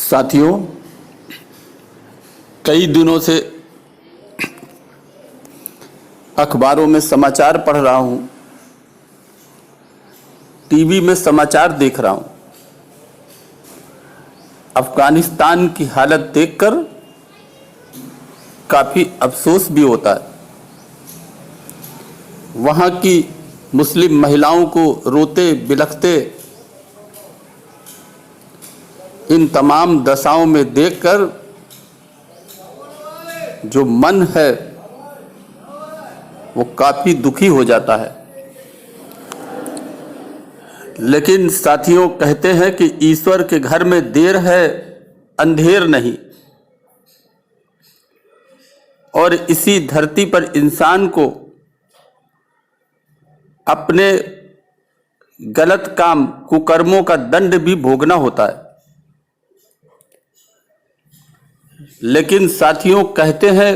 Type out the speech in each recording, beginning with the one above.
साथियों, कई दिनों से अखबारों में समाचार पढ़ रहा हूं, टीवी में समाचार देख रहा हूं। अफगानिस्तान की हालत देखकर काफी अफसोस भी होता है। वहां की मुस्लिम महिलाओं को रोते बिलखते इन तमाम दशाओं में देखकर जो मन है वो काफी दुखी हो जाता है। लेकिन साथियों, कहते हैं कि ईश्वर के घर में देर है, अंधेर नहीं। और इसी धरती पर इंसान को अपने गलत काम कुकर्मों का दंड भी भोगना होता है। लेकिन साथियों, कहते हैं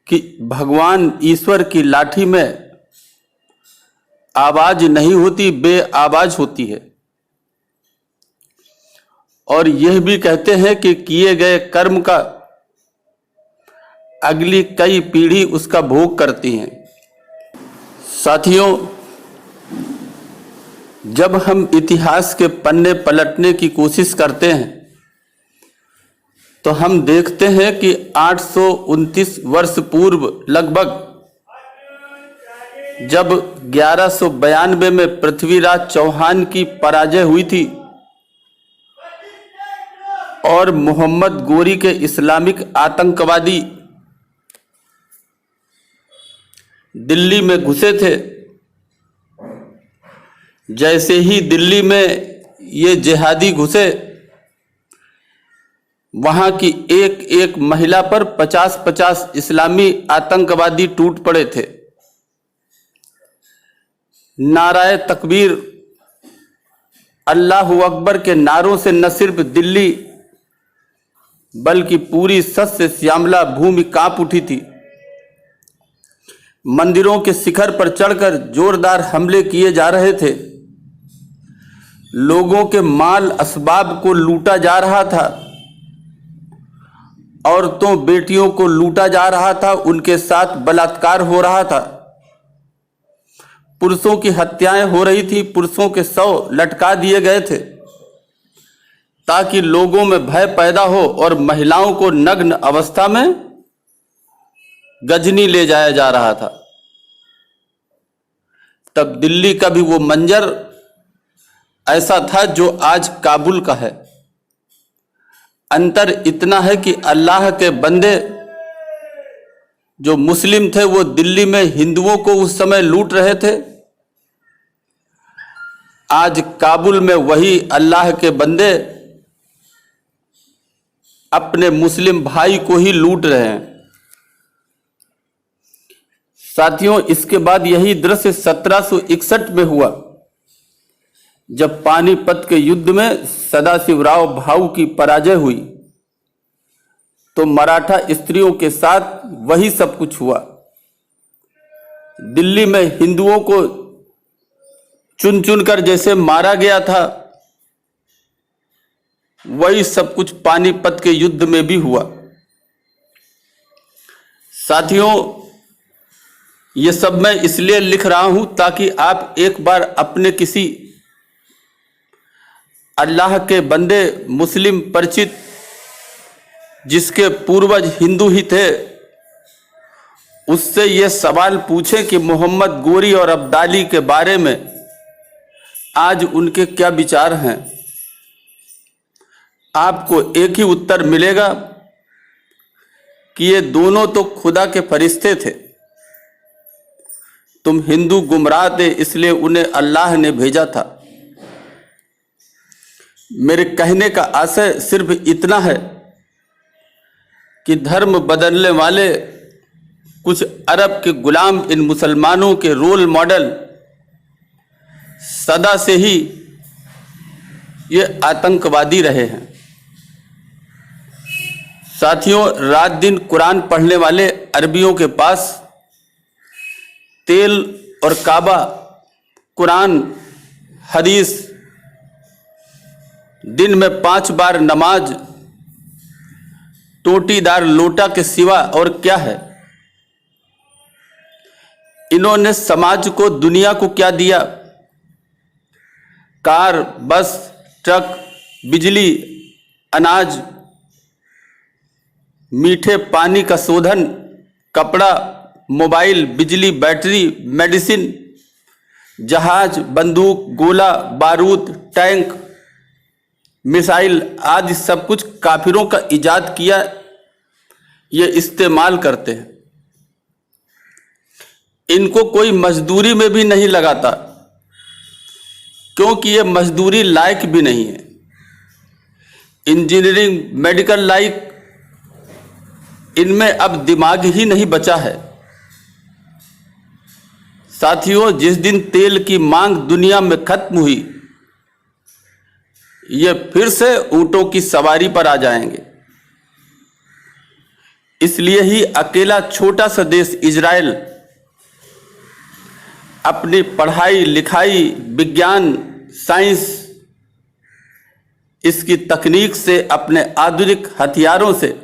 कि भगवान ईश्वर की लाठी में आवाज नहीं होती, बेआवाज होती है। और यह भी कहते हैं कि किए गए कर्म का अगली कई पीढ़ी उसका भोग करती हैं। साथियों, जब हम इतिहास के पन्ने पलटने की कोशिश करते हैं तो हम देखते हैं कि 829 वर्ष पूर्व लगभग, जब 1192 में पृथ्वीराज चौहान की पराजय हुई थी और मोहम्मद गोरी के इस्लामिक आतंकवादी दिल्ली में घुसे थे, जैसे ही दिल्ली में ये जिहादी घुसे, वहां की एक एक महिला पर 50-50 इस्लामी आतंकवादी टूट पड़े थे। नाराए तकबीर, अल्लाहू अकबर के नारों से न सिर्फ दिल्ली बल्कि पूरी सस्य श्यामला भूमि कांप उठी थी। मंदिरों के शिखर पर चढ़कर जोरदार हमले किए जा रहे थे। लोगों के माल असबाब को लूटा जा रहा था। औरतों बेटियों को लूटा जा रहा था, उनके साथ बलात्कार हो रहा था। पुरुषों की हत्याएं हो रही थी, पुरुषों के शव लटका दिए गए थे ताकि लोगों में भय पैदा हो और महिलाओं को नग्न अवस्था में गजनी ले जाया जा रहा था। तब दिल्ली का भी वो मंजर ऐसा था जो आज काबुल का है। अंतर इतना है कि अल्लाह के बंदे जो मुस्लिम थे वो दिल्ली में हिंदुओं को उस समय लूट रहे थे। आज काबुल में वही अल्लाह के बंदे अपने मुस्लिम भाई को ही लूट रहे हैं। साथियों, इसके बाद यही दृश्य 1761 में हुआ, जब पानीपत के युद्ध में सदाशिवराव भाऊ की पराजय हुई तो मराठा स्त्रियों के साथ वही सब कुछ हुआ। दिल्ली में हिंदुओं को चुन चुनकर जैसे मारा गया था, वही सब कुछ पानीपत के युद्ध में भी हुआ। साथियों, ये सब मैं इसलिए लिख रहा हूं ताकि आप एक बार अपने किसी अल्लाह के बंदे मुस्लिम परिचित, जिसके पूर्वज हिंदू ही थे, उससे यह सवाल पूछें कि मोहम्मद गोरी और अब्दाली के बारे में आज उनके क्या विचार हैं। आपको एक ही उत्तर मिलेगा कि ये दोनों तो खुदा के फरिश्ते थे। तुम हिंदू गुमराह थे, इसलिए उन्हें अल्लाह ने भेजा था। मेरे कहने का आशय सिर्फ इतना है कि धर्म बदलने वाले कुछ अरब के गुलाम इन मुसलमानों के रोल मॉडल सदा से ही ये आतंकवादी रहे हैं। साथियों, रात दिन कुरान पढ़ने वाले अरबियों के पास तेल और काबा, कुरान, हदीस दिन में 5 बार नमाज, टोटीदार लोटा के सिवा और क्या है? इन्होंने समाज को, दुनिया को क्या दिया? कार, बस, ट्रक, बिजली, अनाज, मीठे पानी का शोधन, कपड़ा, मोबाइल, बिजली, बैटरी, मेडिसिन, जहाज, बंदूक, गोला बारूद, टैंक, मिसाइल आदि सब कुछ काफिरों का इजाद किया, ये इस्तेमाल करते हैं। इनको कोई मजदूरी में भी नहीं लगाता, क्योंकि ये मजदूरी लायक भी नहीं है। इंजीनियरिंग, मेडिकल लायक इनमें अब दिमाग ही नहीं बचा है। साथियों, जिस दिन तेल की मांग दुनिया में खत्म हुई, ये फिर से ऊंटों की सवारी पर आ जाएंगे। इसलिए ही अकेला छोटा सा देश इजराइल अपनी पढ़ाई लिखाई, विज्ञान, साइंस, इसकी तकनीक से, अपने आधुनिक हथियारों से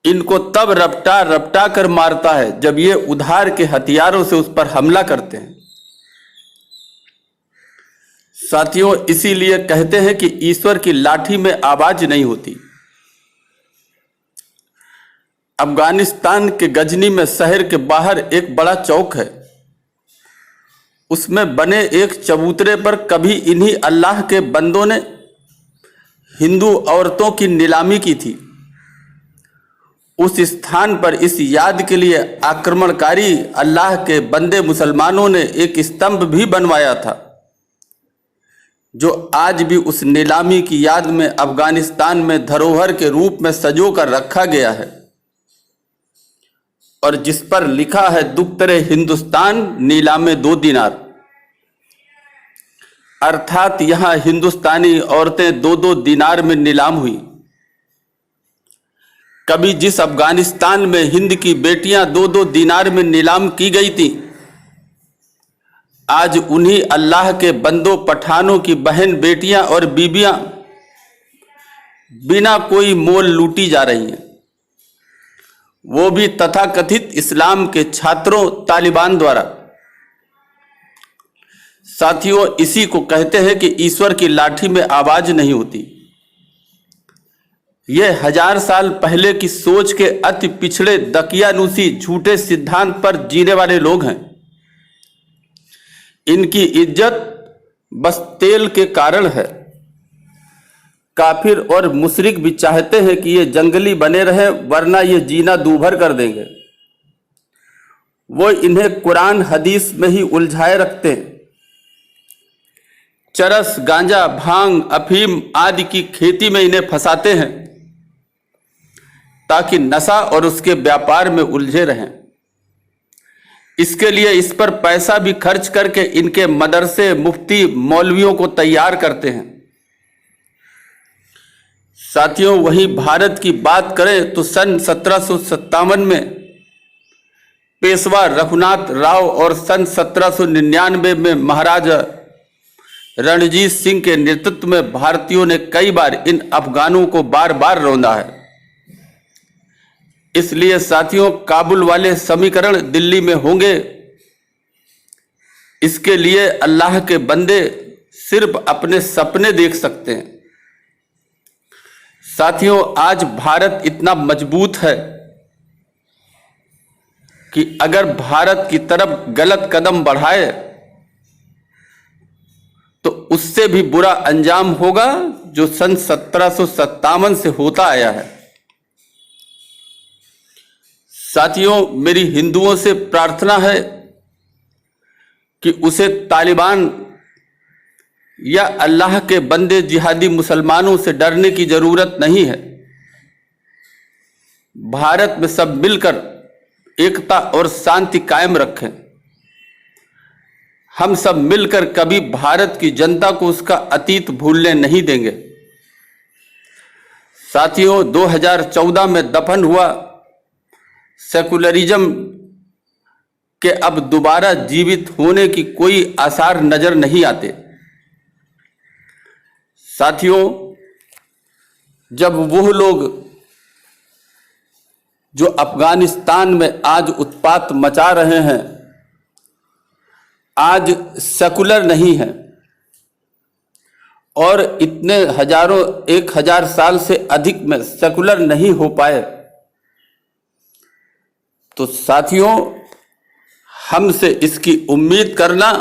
इनको तब रपटा रपटा कर मारता है जब ये उधार के हथियारों से उस पर हमला करते हैं। साथियों, इसीलिए कहते हैं कि ईश्वर की लाठी में आवाज नहीं होती। अफगानिस्तान के गजनी में शहर के बाहर एक बड़ा चौक है। उसमें बने एक चबूतरे पर कभी इन्हीं अल्लाह के बंदों ने हिंदू औरतों की नीलामी की थी। उस स्थान पर इस याद के लिए आक्रमणकारी अल्लाह के बंदे मुसलमानों ने एक स्तंभ भी बनवाया था, जो आज भी उस नीलामी की याद में अफगानिस्तान में धरोहर के रूप में सजो कर रखा गया है, और जिस पर लिखा है, दुख तेरे हिंदुस्तान नीलामे 2 दिनार। अर्थात यहां हिंदुस्तानी औरतें 2-2 दिनार में नीलाम हुई। कभी जिस अफगानिस्तान में हिंद की बेटियां 2-2 दिनार में नीलाम की गई थी, आज उन्हीं अल्लाह के बंदों पठानों की बहन बेटियां और बीबियां बिना कोई मोल लूटी जा रही हैं, वो भी तथाकथित इस्लाम के छात्रों तालिबान द्वारा। साथियों, इसी को कहते हैं कि ईश्वर की लाठी में आवाज नहीं होती। ये 1000 साल पहले की सोच के अति पिछड़े दकियानूसी झूठे सिद्धांत पर जीने वाले लोग हैं। इनकी इज्जत बस तेल के कारण है। काफिर और मुशरिक भी चाहते हैं कि ये जंगली बने रहें, वरना ये जीना दूभर कर देंगे। वो इन्हें कुरान हदीस में ही उलझाए रखते हैं। चरस, गांजा, भांग, अफीम आदि की खेती में इन्हें फंसाते हैं, ताकि नशा और उसके व्यापार में उलझे रहें। इसके लिए इस पर पैसा भी खर्च करके इनके मदरसे, मुफ्ती, मौलवियों को तैयार करते हैं। साथियों, वहीं भारत की बात करें तो सन 1757 में पेशवा रघुनाथ राव और सन 1799 में महाराजा रणजीत सिंह के नेतृत्व में भारतीयों ने कई बार इन अफगानों को बार बार रौंदा है। इसलिए साथियों, काबुल वाले समीकरण दिल्ली में होंगे, इसके लिए अल्लाह के बंदे सिर्फ अपने सपने देख सकते हैं। साथियों, आज भारत इतना मजबूत है कि अगर भारत की तरफ गलत कदम बढ़ाए तो उससे भी बुरा अंजाम होगा जो सन 1757 से होता आया है। साथियों, मेरी हिंदुओं से प्रार्थना है कि उसे तालिबान या अल्लाह के बंदे जिहादी मुसलमानों से डरने की जरूरत नहीं है। भारत में सब मिलकर एकता और शांति कायम रखें। हम सब मिलकर कभी भारत की जनता को उसका अतीत भूलने नहीं देंगे। साथियों, 2014 में दफन हुआ सेकुलरिज्म के अब दोबारा जीवित होने की कोई आसार नजर नहीं आते। साथियों, जब वो लोग जो अफगानिस्तान में आज उत्पात मचा रहे हैं, आज सेकुलर नहीं है और इतने हजारों 1000 साल से अधिक में सेकुलर नहीं हो पाए, तो साथियों हमसे इसकी उम्मीद करना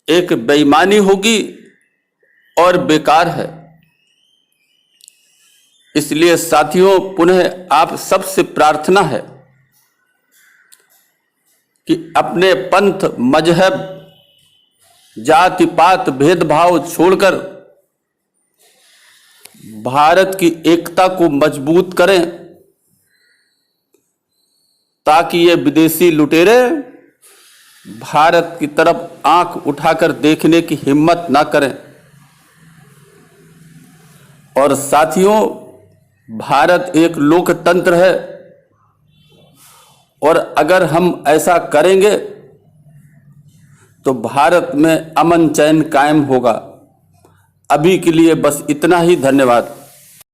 एक बेईमानी होगी और बेकार है। इसलिए साथियों पुनः आप सबसे प्रार्थना है कि अपने पंथ, मजहब, जाति पात भेदभाव छोड़कर भारत की एकता को मजबूत करें, ताकि ये विदेशी लुटेरे भारत की तरफ आंख उठाकर देखने की हिम्मत ना करें। और साथियों, भारत एक लोकतंत्र है और अगर हम ऐसा करेंगे तो भारत में अमन चैन कायम होगा। अभी के लिए बस इतना ही। धन्यवाद।